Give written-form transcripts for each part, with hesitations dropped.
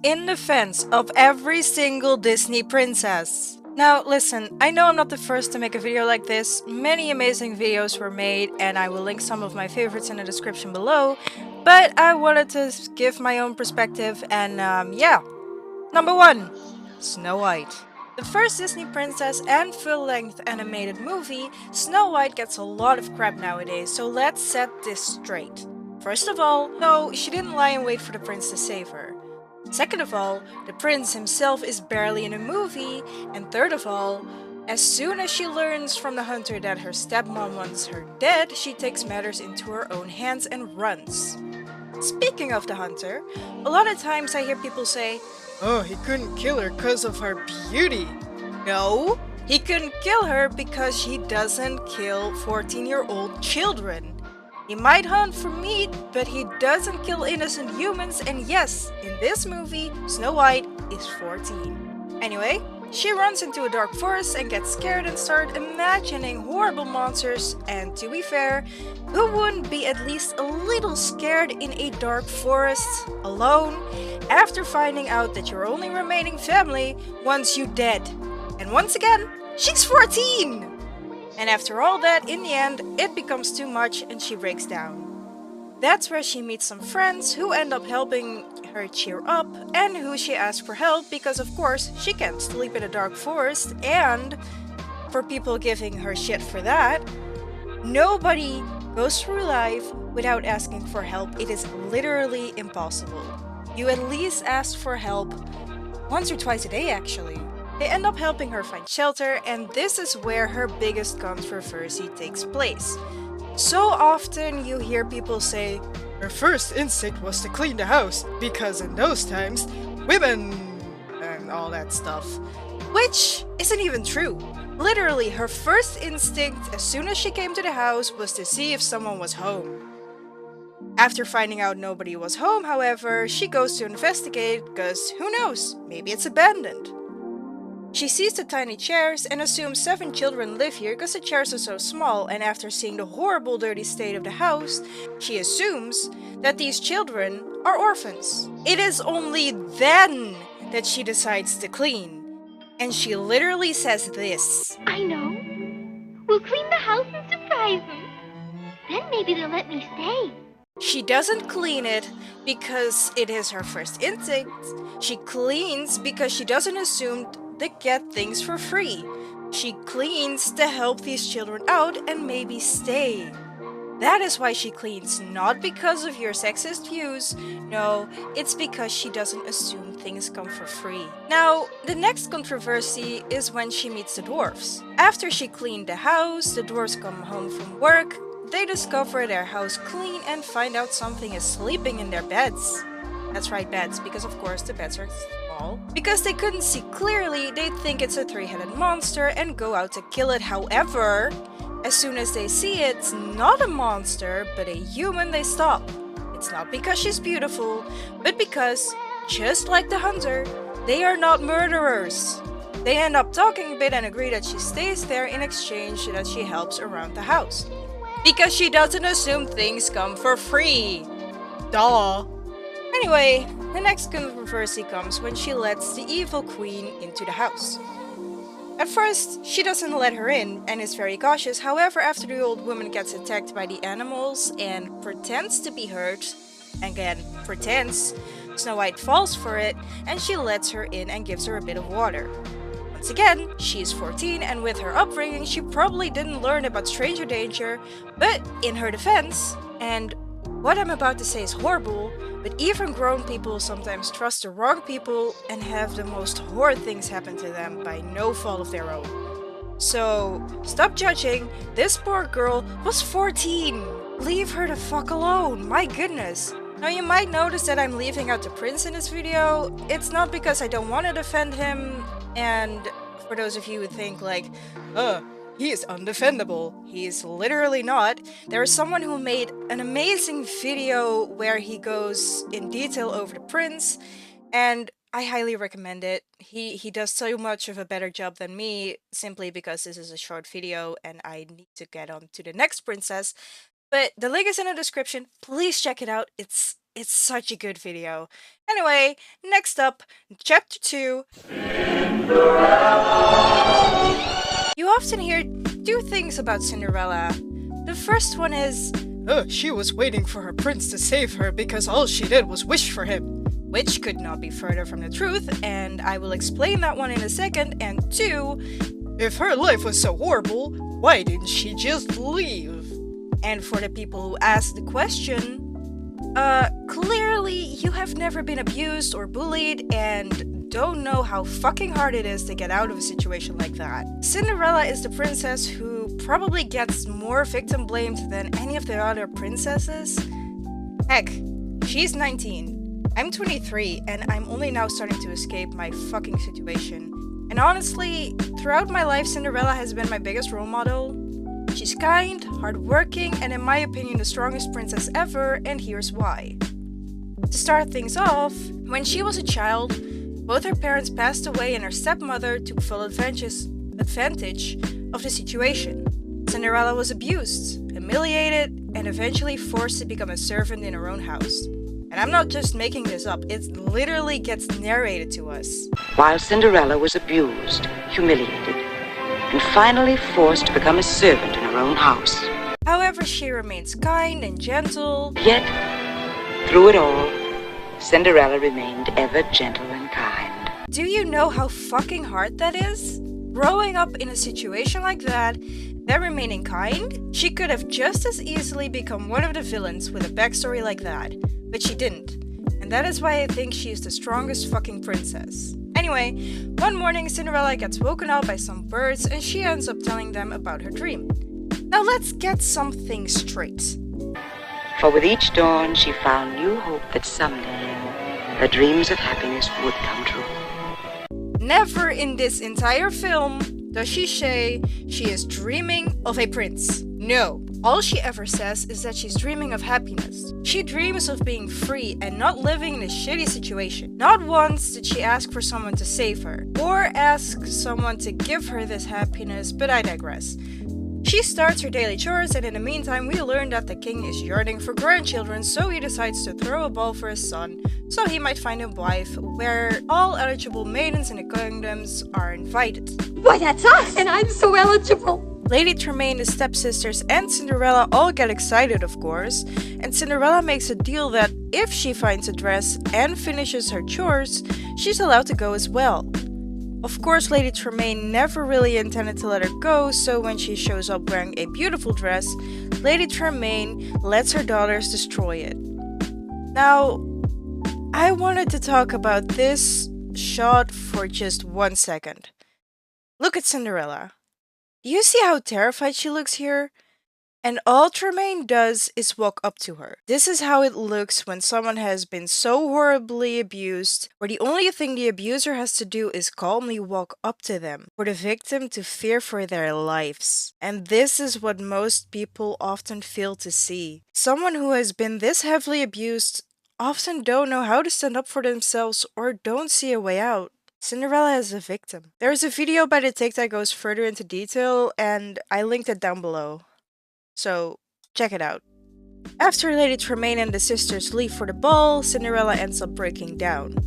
in defense of every single Disney princess. Now listen, I know I'm not the first to make a video like this, many amazing videos were made and I will link some of my favorites in the description below, but I wanted to give my own perspective and yeah. Number 1. Snow White. The first Disney princess and full-length animated movie, Snow White gets a lot of crap nowadays, so let's set this straight. First of all, no, she didn't lie in wait for the prince to save her. Second of all, the prince himself is barely in the movie, and third of all, as soon as she learns from the hunter that her stepmom wants her dead, she takes matters into her own hands and runs. Speaking of the hunter, a lot of times I hear people say, "Oh, he couldn't kill her because of her beauty." No, he couldn't kill her because he doesn't kill 14-year-old children. He might hunt for meat, but he doesn't kill innocent humans, and yes, in this movie, Snow White is 14. Anyway, she runs into a dark forest and gets scared and starts imagining horrible monsters, and to be fair, who wouldn't be at least a little scared in a dark forest, alone, after finding out that your only remaining family wants you dead? And once again, she's 14! And after all that, in the end, it becomes too much and she breaks down. That's where she meets some friends who end up helping her cheer up and who she asks for help because of course she can't sleep in a dark forest, and for people giving her shit for that, nobody goes through life without asking for help. It is literally impossible. You at least ask for help once or twice a day actually. They end up helping her find shelter, and this is where her biggest controversy takes place. So often you hear people say, "Her first instinct was to clean the house, because in those times, women," and all that stuff. Which isn't even true. Literally, her first instinct as soon as she came to the house was to see if someone was home. After finding out nobody was home, however, she goes to investigate because who knows, maybe it's abandoned. She sees the tiny chairs and assumes 7 children live here because the chairs are so small, and after seeing the horrible dirty state of the house, she assumes that these children are orphans. It is only then that she decides to clean. And she literally says this. "I know. We'll clean the house and surprise them. Then maybe they'll let me stay." She doesn't clean it because it is her first instinct. She cleans because she doesn't assume they get things for free. She cleans to help these children out and maybe stay. That is why she cleans, not because of your sexist views. No, it's because she doesn't assume things come for free. Now, the next controversy is when she meets the dwarfs. After she cleaned the house, the dwarfs come home from work. They discover their house clean and find out something is sleeping in their beds. That's right, beds, because of course the beds are small. Because they couldn't see clearly, they think it's a 3-headed monster and go out to kill it. However, as soon as they see it's not a monster, but a human, they stop. It's not because she's beautiful, but because, just like the hunter, they are not murderers. They end up talking a bit and agree that she stays there in exchange that she helps around the house. Because she doesn't assume things come for free. Duh. Anyway, the next controversy comes when she lets the evil queen into the house. At first, she doesn't let her in and is very cautious. However, after the old woman gets attacked by the animals and pretends to be hurt, again, pretends, Snow White falls for it and she lets her in and gives her a bit of water. Once again, she is 14 and with her upbringing, she probably didn't learn about stranger danger, but in her defense, and what I'm about to say is horrible, but even grown people sometimes trust the wrong people and have the most horrid things happen to them by no fault of their own. So, stop judging, this poor girl was 14! Leave her the fuck alone, my goodness! Now you might notice that I'm leaving out the prince in this video. It's not because I don't want to defend him, and for those of you who think like, he is undefendable. He is literally not. There is someone who made an amazing video where he goes in detail over the prince, and I highly recommend it. He does so much of a better job than me, simply because this is a short video and I need to get on to the next princess. But the link is in the description. Please check it out. It's It's such a good video. Anyway, next up, chapter 2. You often hear two things about Cinderella. The first one is, oh, she was waiting for her prince to save her because all she did was wish for him. Which could not be further from the truth, and I will explain that one in a second. And two, if her life was so horrible, why didn't she just leave? And for the people who ask the question, clearly you have never been abused or bullied and don't know how fucking hard it is to get out of a situation like that. Cinderella is the princess who probably gets more victim blamed than any of the other princesses. Heck, she's 19. I'm 23 and I'm only now starting to escape my fucking situation. And honestly, throughout my life, Cinderella has been my biggest role model. She's kind, hardworking, and in my opinion the strongest princess ever, and here's why. To start things off, when she was a child, both her parents passed away and her stepmother took full advantage of the situation. Cinderella was abused, humiliated, and eventually forced to become a servant in her own house. And I'm not just making this up, it literally gets narrated to us. While Cinderella was abused, humiliated, and finally forced to become a servant in her own house. However, she remains kind and gentle. Yet, through it all, Cinderella remained ever gentle and kind. Do you know how fucking hard that is? Growing up in a situation like that, then remaining kind? She could have just as easily become one of the villains with a backstory like that, but she didn't. And that is why I think she is the strongest fucking princess. Anyway, one morning Cinderella gets woken up by some birds and she ends up telling them about her dream. Now let's get something straight. For with each dawn she found new hope that someday her dreams of happiness would come true. Never in this entire film does she say she is dreaming of a prince. No, all she ever says is that she's dreaming of happiness. She dreams of being free and not living in a shitty situation. Not once did she ask for someone to save her, or ask someone to give her this happiness, but I digress. She starts her daily chores, and in the meantime we learn that the king is yearning for grandchildren, so he decides to throw a ball for his son, so he might find a wife where all eligible maidens in the kingdoms are invited. Why, that's us! And I'm so eligible! Lady Tremaine, the stepsisters, and Cinderella all get excited, of course, and Cinderella makes a deal that if she finds a dress and finishes her chores, she's allowed to go as well. Of course, Lady Tremaine never really intended to let her go, so when she shows up wearing a beautiful dress, Lady Tremaine lets her daughters destroy it. Now, I wanted to talk about this shot for just 1 second. Look at Cinderella. Do you see how terrified she looks here? And all Tremaine does is walk up to her. This is how it looks when someone has been so horribly abused, where the only thing the abuser has to do is calmly walk up to them, for the victim to fear for their lives. And this is what most people often fail to see. Someone who has been this heavily abused often don't know how to stand up for themselves or don't see a way out. Cinderella is a victim. There is a video by The Take that goes further into detail, and I linked it down below. So, check it out. After Lady Tremaine and the sisters leave for the ball, Cinderella ends up breaking down.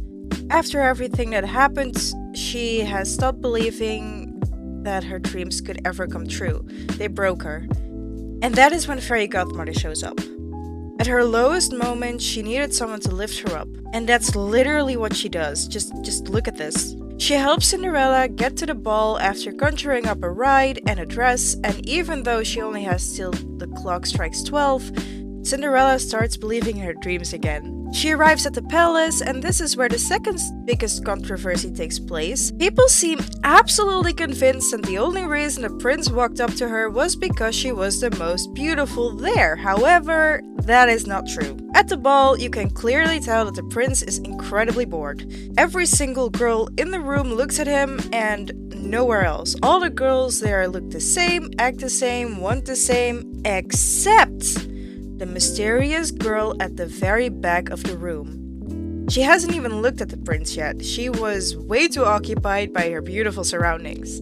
After everything that happened, she has stopped believing that her dreams could ever come true. They broke her. And that is when Fairy Godmother shows up. At her lowest moment, she needed someone to lift her up. And that's literally what she does. Just look at this. She helps Cinderella get to the ball after conjuring up a ride and a dress, and even though she only has till the clock strikes 12, Cinderella starts believing in her dreams again. She arrives at the palace, and this is where the second biggest controversy takes place. People seem absolutely convinced that the only reason the prince walked up to her was because she was the most beautiful there. However, that is not true. At the ball, you can clearly tell that the prince is incredibly bored. Every single girl in the room looks at him and nowhere else. All the girls there look the same, act the same, want the same, except the mysterious girl at the very back of the room. She hasn't even looked at the prince yet. She was way too occupied by her beautiful surroundings.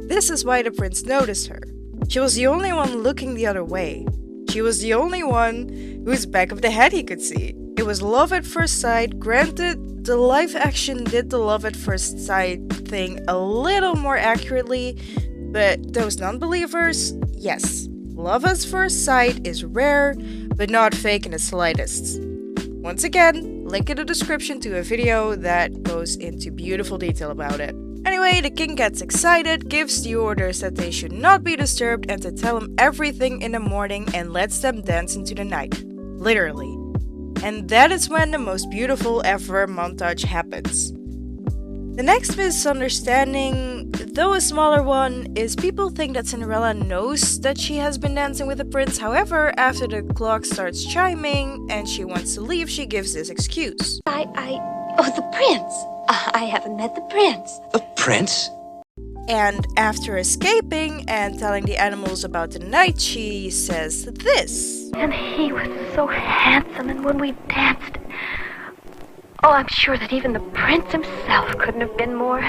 This is why the prince noticed her. She was the only one looking the other way. She was the only one whose back of the head he could see. It was love at first sight. Granted, the live action did the love at first sight thing a little more accurately, but those non-believers, yes, love at first sight is rare, but not fake in the slightest. Once again, link in the description to a video that goes into beautiful detail about it. Anyway, the king gets excited, gives the orders that they should not be disturbed and to tell him everything in the morning and lets them dance into the night. Literally. And that is when the most beautiful ever montage happens. The next misunderstanding, though a smaller one, is people think that Cinderella knows that she has been dancing with the prince. However, after the clock starts chiming and she wants to leave, she gives this excuse. Oh, the prince. I haven't met the prince. The prince? And after escaping and telling the animals about the night, she says this. And he was so handsome, and when we danced, oh, I'm sure that even the prince himself couldn't have been more...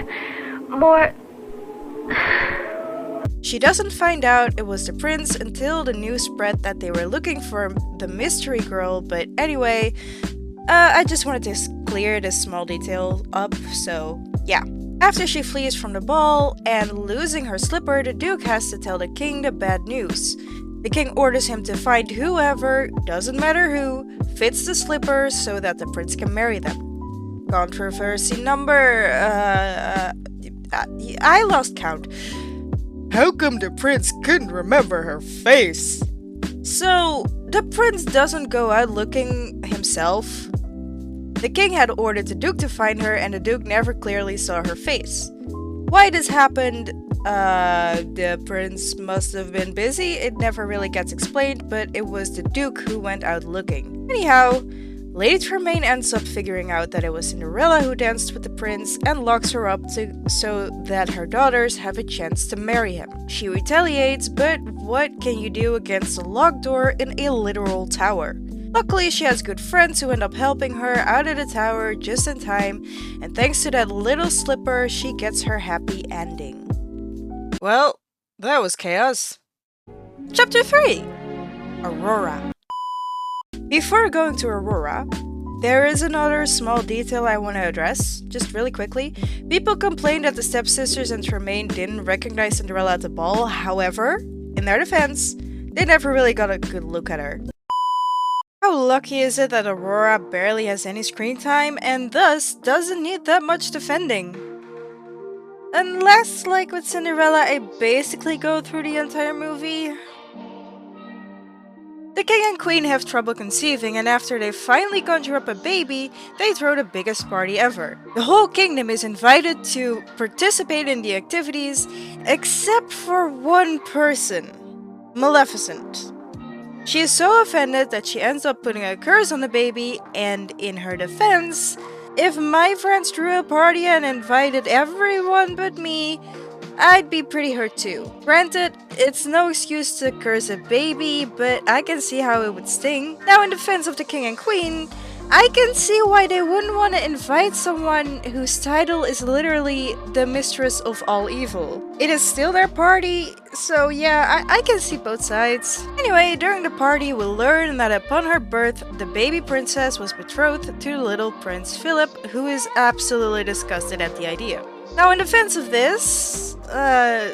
She doesn't find out it was the prince until the news spread that they were looking for the mystery girl, but anyway, I just wanted to clear this small detail up, so yeah. After she flees from the ball and losing her slipper, the Duke has to tell the king the bad news. The king orders him to find whoever, doesn't matter who, fits the slipper so that the prince can marry them. Controversy number... I lost count. How come the prince couldn't remember her face? So, the prince doesn't go out looking himself. The king had ordered the Duke to find her, and the Duke never clearly saw her face. Why this happened, the prince must have been busy. It never really gets explained, but it was the Duke who went out looking. Anyhow, Lady Tremaine ends up figuring out that it was Cinderella who danced with the prince and locks her up so that her daughters have a chance to marry him. She retaliates, but what can you do against a locked door in a literal tower? Luckily, she has good friends who end up helping her out of the tower just in time, and thanks to that little slipper, she gets her happy ending. Well, that was chaos. Chapter 3: Aurora. Before going to Aurora, there is another small detail I want to address, just really quickly. People complained that the stepsisters and Tremaine didn't recognize Cinderella at the ball. However, in their defense, they never really got a good look at her. How lucky is it that Aurora barely has any screen time and thus doesn't need that much defending? Unless, like with Cinderella, I basically go through the entire movie. The king and queen have trouble conceiving, and after they finally conjure up a baby, they throw the biggest party ever. The whole kingdom is invited to participate in the activities, except for one person, Maleficent. She is so offended that she ends up putting a curse on the baby, and in her defense, if my friends threw a party and invited everyone but me, I'd be pretty hurt too. Granted, it's no excuse to curse a baby, but I can see how it would sting. Now, in defense of the king and queen, I can see why they wouldn't want to invite someone whose title is literally the mistress of all evil. It is still their party, so yeah, I can see both sides. Anyway, during the party, we'll learn that upon her birth, the baby princess was betrothed to little Prince Philip, who is absolutely disgusted at the idea. Now, in defense of this,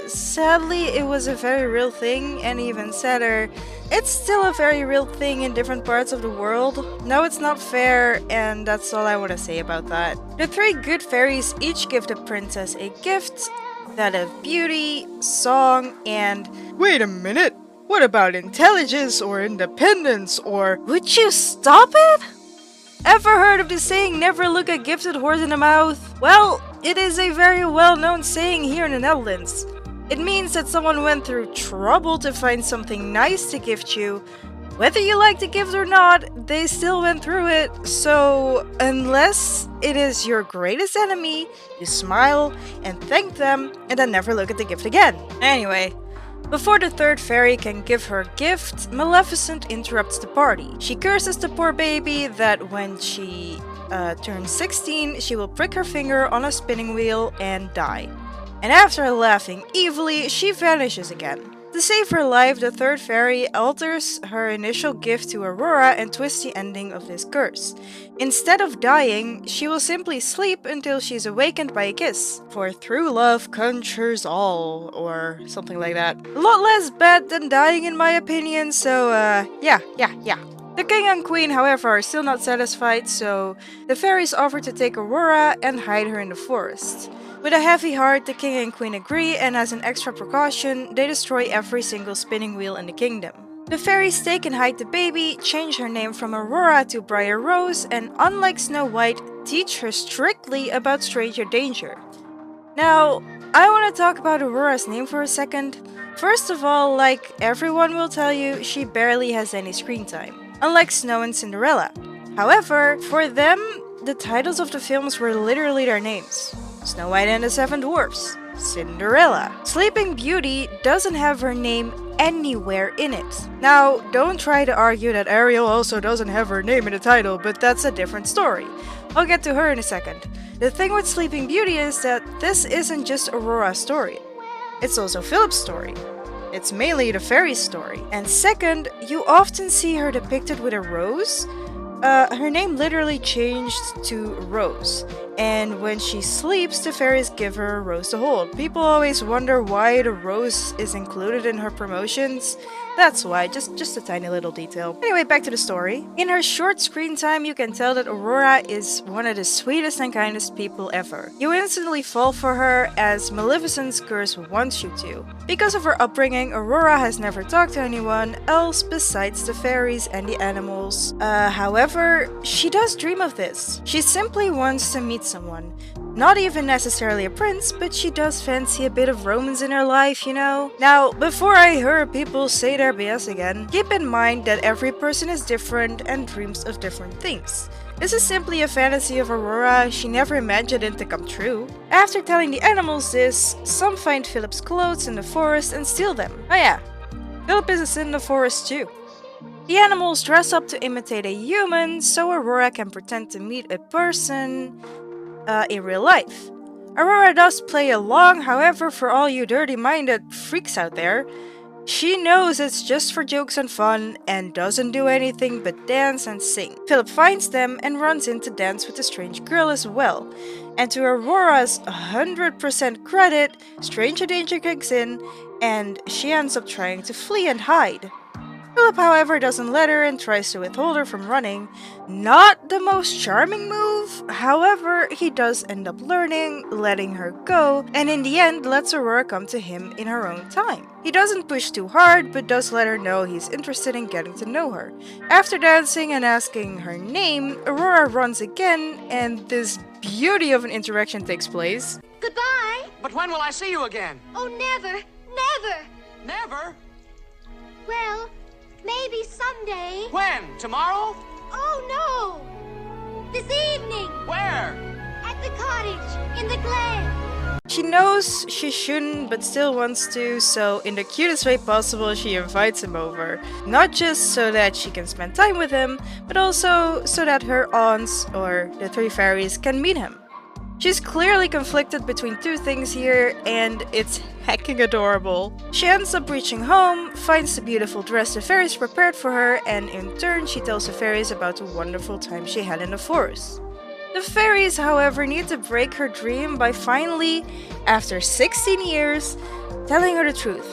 sadly, it was a very real thing, and even sadder, it's still a very real thing in different parts of the world. No, it's not fair, and that's all I want to say about that. The three good fairies each give the princess a gift, that of beauty, song, and... Wait a minute! What about intelligence or independence or... Would you stop it? Ever heard of the saying, never look a gifted horse in the mouth? Well, it is a very well-known saying here in the Netherlands. It means that someone went through trouble to find something nice to gift you. Whether you like the gift or not, they still went through it. So, unless it is your greatest enemy, you smile and thank them and then never look at the gift again. Anyway, before the third fairy can give her gift, Maleficent interrupts the party. She curses the poor baby that when she turns 16, she will prick her finger on a spinning wheel and die. And after laughing evilly, she vanishes again. To save her life, the third fairy alters her initial gift to Aurora and twists the ending of this curse. Instead of dying, she will simply sleep until she's awakened by a kiss. For true love conquers all, or something like that. A lot less bad than dying in my opinion, so yeah. The king and queen, however, are still not satisfied, so the fairies offer to take Aurora and hide her in the forest. With a heavy heart, the king and queen agree, and as an extra precaution, they destroy every single spinning wheel in the kingdom. The fairies take and hide the baby, change her name from Aurora to Briar Rose, and unlike Snow White, teach her strictly about stranger danger. Now, I want to talk about Aurora's name for a second. First of all, like everyone will tell you, she barely has any screen time, unlike Snow and Cinderella. However, for them, the titles of the films were literally their names. Snow White and the Seven Dwarfs, Cinderella. Sleeping Beauty doesn't have her name anywhere in it. Now, don't try to argue that Ariel also doesn't have her name in the title, but that's a different story. I'll get to her in a second. The thing with Sleeping Beauty is that this isn't just Aurora's story. It's also Philip's story. It's mainly the fairy's story. And second, you often see her depicted with a rose. Her name literally changed to Rose. And when she sleeps, the fairies give her a rose to hold. People always wonder why the rose is included in her promotions. That's why, just a tiny little detail. Anyway, back to the story. In her short screen time, you can tell that Aurora is one of the sweetest and kindest people ever. You instantly fall for her, as Maleficent's curse wants you to. Because of her upbringing, Aurora has never talked to anyone else besides the fairies and the animals. However, she does dream of this. She simply wants to meet someone. Not even necessarily a prince, but she does fancy a bit of romance in her life, you know? Now, before I hear people say their BS again, keep in mind that every person is different and dreams of different things. This is simply a fantasy of Aurora. She never imagined it to come true. After telling the animals this, some find Philip's clothes in the forest and steal them. Oh yeah, Philip is in the forest too. The animals dress up to imitate a human, so Aurora can pretend to meet a person in real life. Aurora does play along, however, for all you dirty-minded freaks out there, she knows it's just for jokes and fun and doesn't do anything but dance and sing. Philip finds them and runs in to dance with the strange girl as well. And to Aurora's 100% credit, stranger danger kicks in and she ends up trying to flee and hide. Philip, however, doesn't let her and tries to withhold her from running. Not the most charming move, however, he does end up learning, letting her go, and in the end lets Aurora come to him in her own time. He doesn't push too hard, but does let her know he's interested in getting to know her. After dancing and asking her name, Aurora runs again, and this beauty of an interaction takes place. Goodbye. But when will I see you again? Oh, never. Never. Never? Well, maybe someday. When? Tomorrow? Oh, no. This evening. Where? At the cottage. In the glen. She knows she shouldn't, but still wants to, so in the cutest way possible, she invites him over. Not just so that she can spend time with him, but also so that her aunts, or the three fairies, can meet him. She's clearly conflicted between two things here, and it's hecking adorable. She ends up reaching home, finds the beautiful dress the fairies prepared for her, and in turn she tells the fairies about the wonderful time she had in the forest. The fairies, however, need to break her dream by finally, after 16 years, telling her the truth.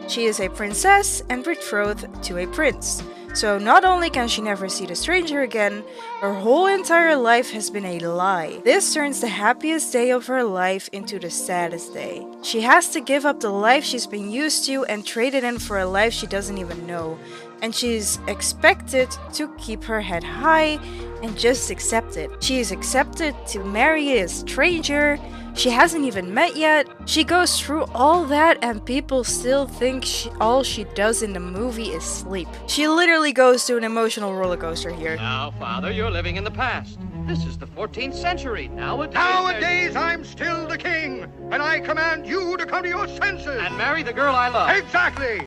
She is a princess and betrothed to a prince. So not only can she never see the stranger again, her whole entire life has been a lie. This turns the happiest day of her life into the saddest day. She has to give up the life she's been used to and trade it in for a life she doesn't even know. And she's expected to keep her head high and just accept it. She is accepted to marry a stranger she hasn't even met yet. She goes through all that and people still think all she does in the movie is sleep. She literally goes through an emotional roller coaster here. Now, Father, you're living in the past. This is the 14th century. Nowadays, I'm still the king, and I command you to come to your senses. And marry the girl I love. Exactly.